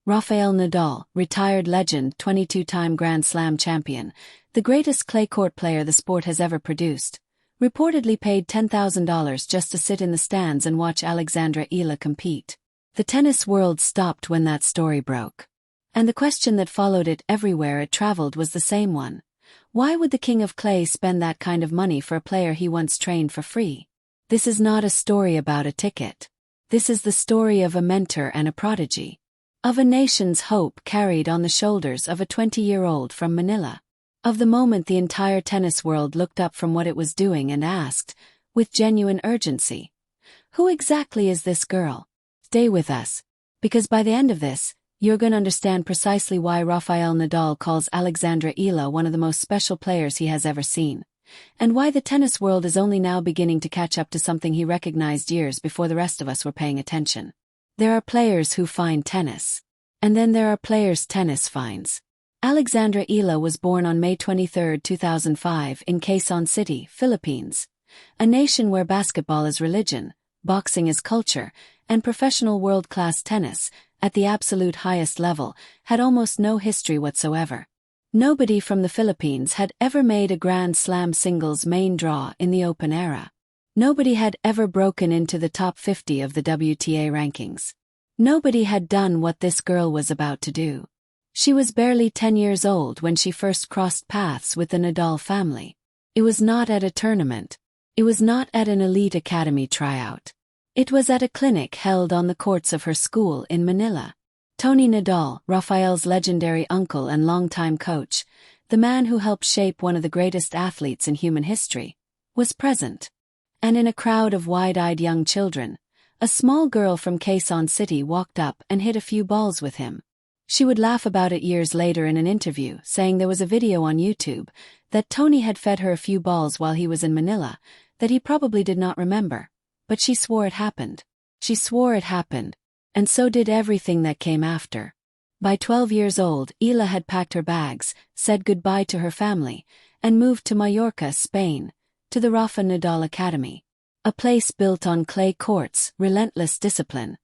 Rafael Nadal, retired legend, 22-time Grand Slam champion, the greatest clay court player the sport has ever produced, reportedly paid $10,000 just to sit in the stands and watch Alex Eala compete. The tennis world stopped when that story broke. And the question that followed it everywhere it traveled was the same one. Why would the king of clay spend that kind of money for a player he once trained for free? This is not a story about a ticket. This is the story of a mentor and a prodigy. Of a nation's hope carried on the shoulders of a 20-year-old from Manila. Of the moment the entire tennis world looked up from what it was doing and asked, with genuine urgency, who exactly is this girl? Stay with us, because by the end of this, you're going to understand precisely why Rafael Nadal calls Alex Eala one of the most special players he has ever seen, and why the tennis world is only now beginning to catch up to something he recognized years before the rest of us were paying attention. There are players who find tennis. And then there are players tennis finds. Alex Eala was born on May 23, 2005 in Quezon City, Philippines. A nation where basketball is religion, boxing is culture, and professional world-class tennis, at the absolute highest level, had almost no history whatsoever. Nobody from the Philippines had ever made a Grand Slam singles main draw in the Open era. Nobody had ever broken into the top 50 of the WTA rankings. Nobody had done what this girl was about to do. She was barely 10 years old when she first crossed paths with the Nadal family. It was not at a tournament. It was not at an elite academy tryout. It was at a clinic held on the courts of her school in Manila. Tony Nadal, Rafael's legendary uncle and longtime coach, the man who helped shape one of the greatest athletes in human history, was present. And in a crowd of wide-eyed young children, a small girl from Quezon City walked up and hit a few balls with him. She would laugh about it years later in an interview, saying there was a video on YouTube that Tony had fed her a few balls while he was in Manila, that he probably did not remember. But she swore it happened. She swore it happened, and so did everything that came after. By 12 years old, Eala had packed her bags, said goodbye to her family, and moved to Mallorca, Spain, to the Rafa Nadal Academy. A place built on clay courts, relentless discipline,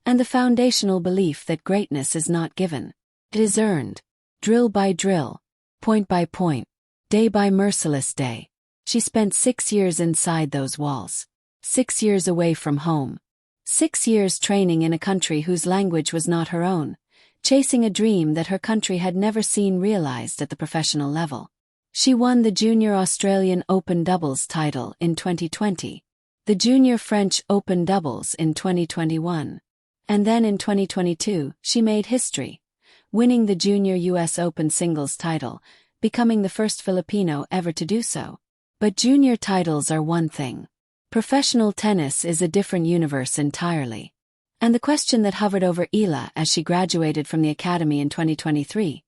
and the foundational belief that greatness is not given. It is earned. Drill by drill, point by point, day by merciless day. She spent 6 years inside those walls. 6 years away from home. 6 years training in a country whose language was not her own, chasing a dream that her country had never seen realized at the professional level. She won the Junior Australian Open Doubles title in 2020, the Junior French Open Doubles in 2021, and then in 2022 she made history, winning the Junior US Open Singles title, becoming the first Filipino ever to do so. But junior titles are one thing. Professional tennis is a different universe entirely. And the question that hovered over Eala as she graduated from the academy in 2023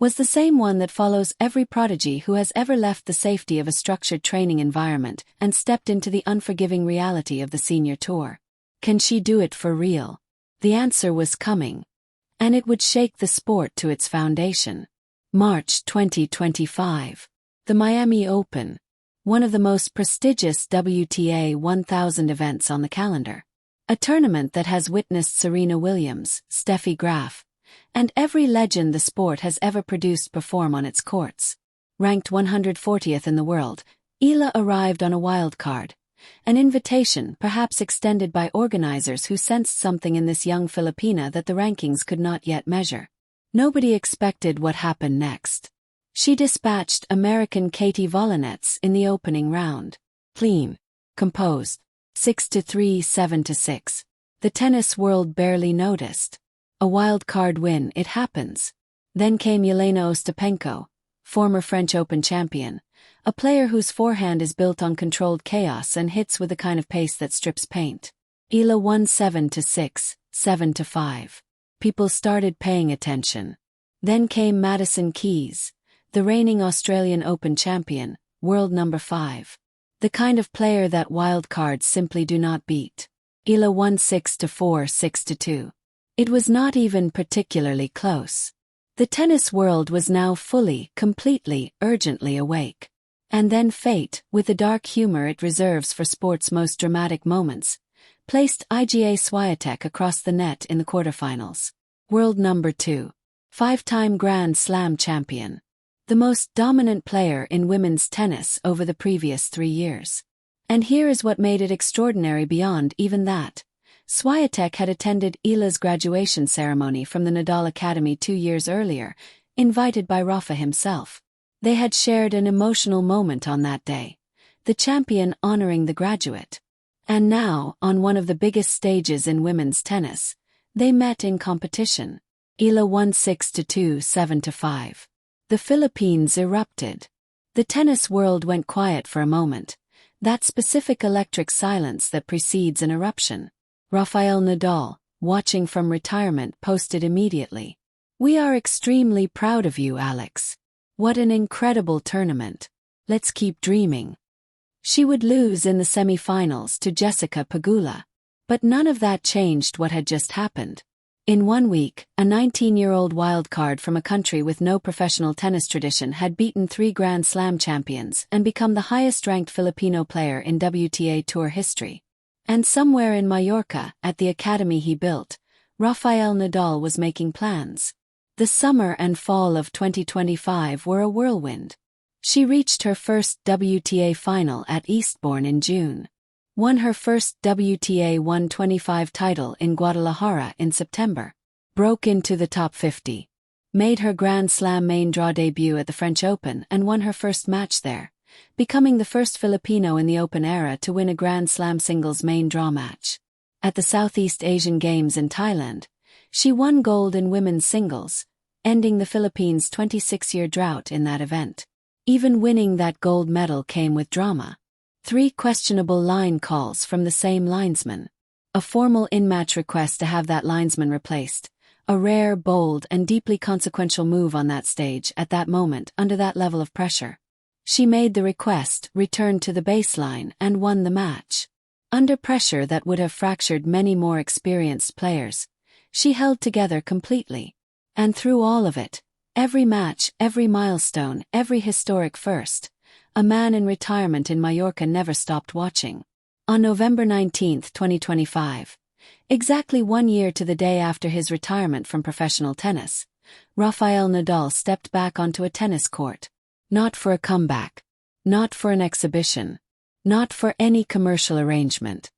was the same one that follows every prodigy who has ever left the safety of a structured training environment and stepped into the unforgiving reality of the senior tour. Can she do it for real? The answer was coming. And it would shake the sport to its foundation. March 2025. The Miami Open. One of the most prestigious WTA 1000 events on the calendar. A tournament that has witnessed Serena Williams, Steffi Graf, and every legend the sport has ever produced perform on its courts. Ranked 140th in the world, Eala arrived on a wild card, an invitation perhaps extended by organizers who sensed something in this young Filipina that the rankings could not yet measure. Nobody expected what happened next. She dispatched American Katie Volanets in the opening round. Clean. Composed. 6-3, 7-6. The tennis world barely noticed. A wild card win, it happens. Then came Yelena Ostapenko, former French Open champion, a player whose forehand is built on controlled chaos and hits with a kind of pace that strips paint. Eala won 7-6, 7-5. People started paying attention. Then came Madison Keys, the reigning Australian Open champion, world number 5. The kind of player that wild cards simply do not beat. Eala won 6-4, 6-2. It was not even particularly close. The tennis world was now fully, completely, urgently awake. And then fate, with the dark humor it reserves for sport's most dramatic moments, placed Iga Swiatek across the net in the quarterfinals. World number 2. Five-time Grand Slam champion. The most dominant player in women's tennis over the previous 3 years. And here is what made it extraordinary beyond even that. Swiatek had attended Eala's graduation ceremony from the Nadal Academy 2 years earlier, invited by Rafa himself. They had shared an emotional moment on that day, the champion honoring the graduate. And now, on one of the biggest stages in women's tennis, they met in competition. Eala won 6-2, 7-5. The Philippines erupted. The tennis world went quiet for a moment, that specific electric silence that precedes an eruption. Rafael Nadal, watching from retirement, posted immediately, "We are extremely proud of you, Alex. What an incredible tournament. Let's keep dreaming." She would lose in the semi-finals to Jessica Pegula. But none of that changed what had just happened. In 1 week, a 19-year-old wildcard from a country with no professional tennis tradition had beaten 3 Grand Slam champions and become the highest-ranked Filipino player in WTA Tour history. And somewhere in Mallorca, at the academy he built, Rafael Nadal was making plans. The summer and fall of 2025 were a whirlwind. She reached her first WTA final at Eastbourne in June. Won her first WTA 125 title in Guadalajara in September. Broke into the top 50. Made her Grand Slam main draw debut at the French Open and won her first match there, becoming the first Filipino in the Open era to win a Grand Slam singles main draw match. At the Southeast Asian Games in Thailand, she won gold in women's singles, ending the Philippines' 26-year drought in that event. Even winning that gold medal came with drama. 3 questionable line calls from the same linesman. A formal in-match request to have that linesman replaced. A rare, bold, and deeply consequential move on that stage at that moment under that level of pressure. She made the request, returned to the baseline, and won the match. Under pressure that would have fractured many more experienced players, she held together completely. And through all of it, every match, every milestone, every historic first, a man in retirement in Mallorca never stopped watching. On November 19, 2025, exactly 1 year to the day after his retirement from professional tennis, Rafael Nadal stepped back onto a tennis court. Not for a comeback. Not for an exhibition. Not for any commercial arrangement.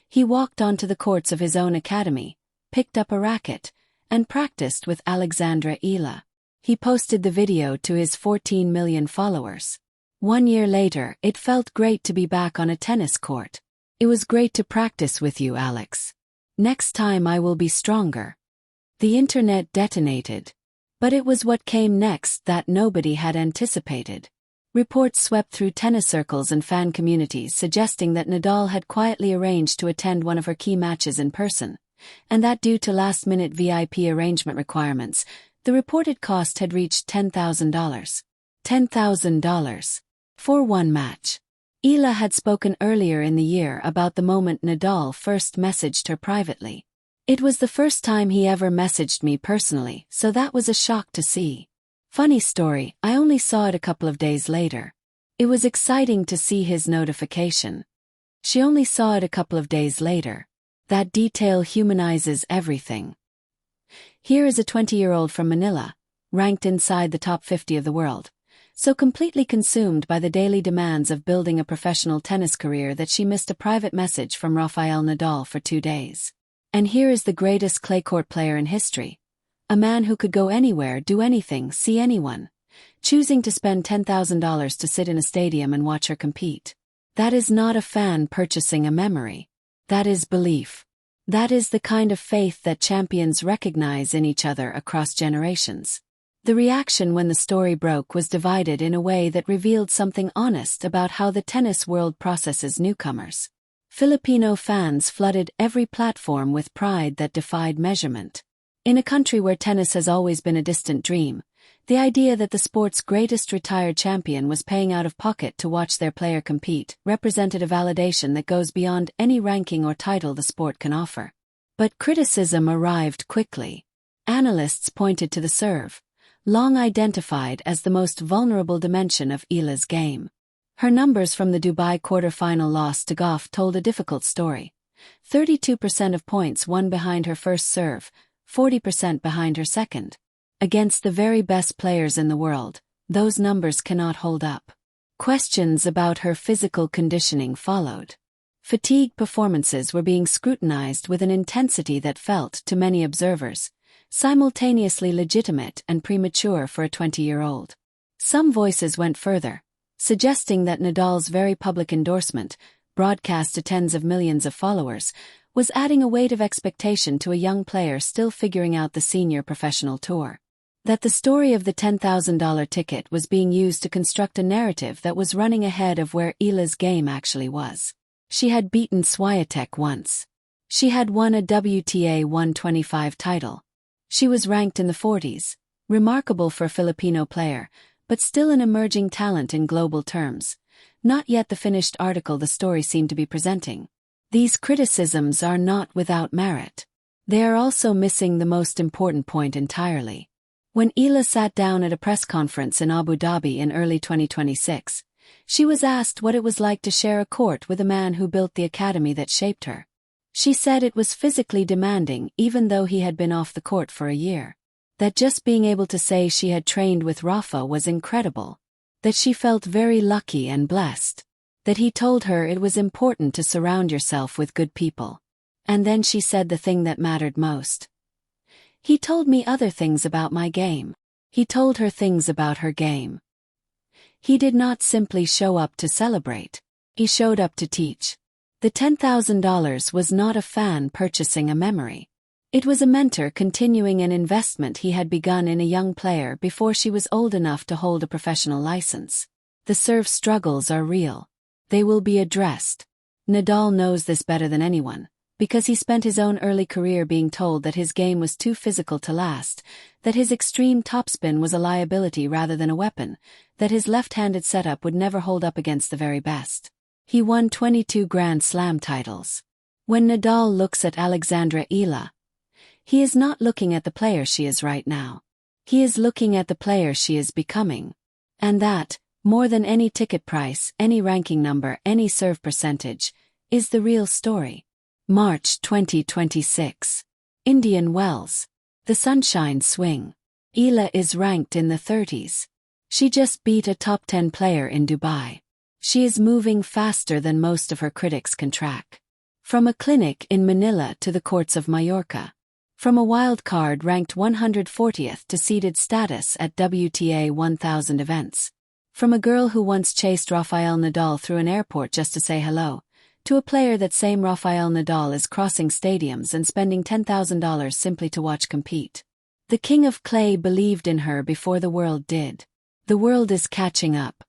He walked onto the courts of his own academy, picked up a racket, and practiced with Alex Eala. He posted the video to his 14 million followers. 1 year later, it felt great to be back on a tennis court. It was great to practice with you, Alex. Next time I will be stronger. The internet detonated. But it was what came next that nobody had anticipated. Reports swept through tennis circles and fan communities suggesting that Nadal had quietly arranged to attend one of her key matches in person, and that due to last-minute VIP arrangement requirements, the reported cost had reached $10,000. $10,000. For one match. Eala had spoken earlier in the year about the moment Nadal first messaged her privately. "It was the first time he ever messaged me personally, so that was a shock to see. Funny story, I only saw it a couple of days later. It was exciting to see his notification. She only saw it a couple of days later. That detail humanizes everything." Here is a 20-year-old from Manila, ranked inside the top 50 of the world, so completely consumed by the daily demands of building a professional tennis career that she missed a private message from Rafael Nadal for 2 days. And here is the greatest clay court player in history. A man who could go anywhere, do anything, see anyone, choosing to spend $10,000 to sit in a stadium and watch her compete. That is not a fan purchasing a memory. That is belief. That is the kind of faith that champions recognize in each other across generations. The reaction when the story broke was divided in a way that revealed something honest about how the tennis world processes newcomers. Filipino fans flooded every platform with pride that defied measurement. In a country where tennis has always been a distant dream, the idea that the sport's greatest retired champion was paying out of pocket to watch their player compete represented a validation that goes beyond any ranking or title the sport can offer. But criticism arrived quickly. Analysts pointed to the serve, long identified as the most vulnerable dimension of Eala's game. Her numbers from the Dubai quarter-final loss to Goff told a difficult story. 32% of points won behind her first serve, 40% behind her second. Against the very best players in the world, those numbers cannot hold up. Questions about her physical conditioning followed. Fatigue performances were being scrutinized with an intensity that felt, to many observers, simultaneously legitimate and premature for a 20-year-old. Some voices went further, suggesting that Nadal's very public endorsement, broadcast to tens of millions of followers, was adding a weight of expectation to a young player still figuring out the senior professional tour. That the story of the $10,000 ticket was being used to construct a narrative that was running ahead of where Eala's game actually was. She had beaten Swiatek once. She had won a WTA 125 title. She was ranked in the 40s, remarkable for a Filipino player, but still an emerging talent in global terms. Not yet the finished article the story seemed to be presenting. These criticisms are not without merit. They are also missing the most important point entirely. When Eala sat down at a press conference in Abu Dhabi in early 2026, she was asked what it was like to share a court with a man who built the academy that shaped her. She said it was physically demanding even though he had been off the court for a year. That just being able to say she had trained with Rafa was incredible. That she felt very lucky and blessed. That he told her it was important to surround yourself with good people. And then she said the thing that mattered most. He told me other things about my game. He told her things about her game. He did not simply show up to celebrate. He showed up to teach. The $10,000 was not a fan purchasing a memory. It was a mentor continuing an investment he had begun in a young player before she was old enough to hold a professional license. The serve struggles are real. They will be addressed. Nadal knows this better than anyone, because he spent his own early career being told that his game was too physical to last, that his extreme topspin was a liability rather than a weapon, that his left-handed setup would never hold up against the very best. He won 22 Grand Slam titles. When Nadal looks at Alexandra Eala, he is not looking at the player she is right now. He is looking at the player she is becoming. And that, more than any ticket price, any ranking number, any serve percentage, is the real story. March 2026. Indian Wells. The Sunshine Swing. Eala is ranked in the 30s. She just beat a top 10 player in Dubai. She is moving faster than most of her critics can track. From a clinic in Manila to the courts of Mallorca. From a wild card ranked 140th to seeded status at WTA 1000 events. From a girl who once chased Rafael Nadal through an airport just to say hello, to a player that same Rafael Nadal is crossing stadiums and spending $10,000 simply to watch compete. The King of Clay believed in her before the world did. The world is catching up.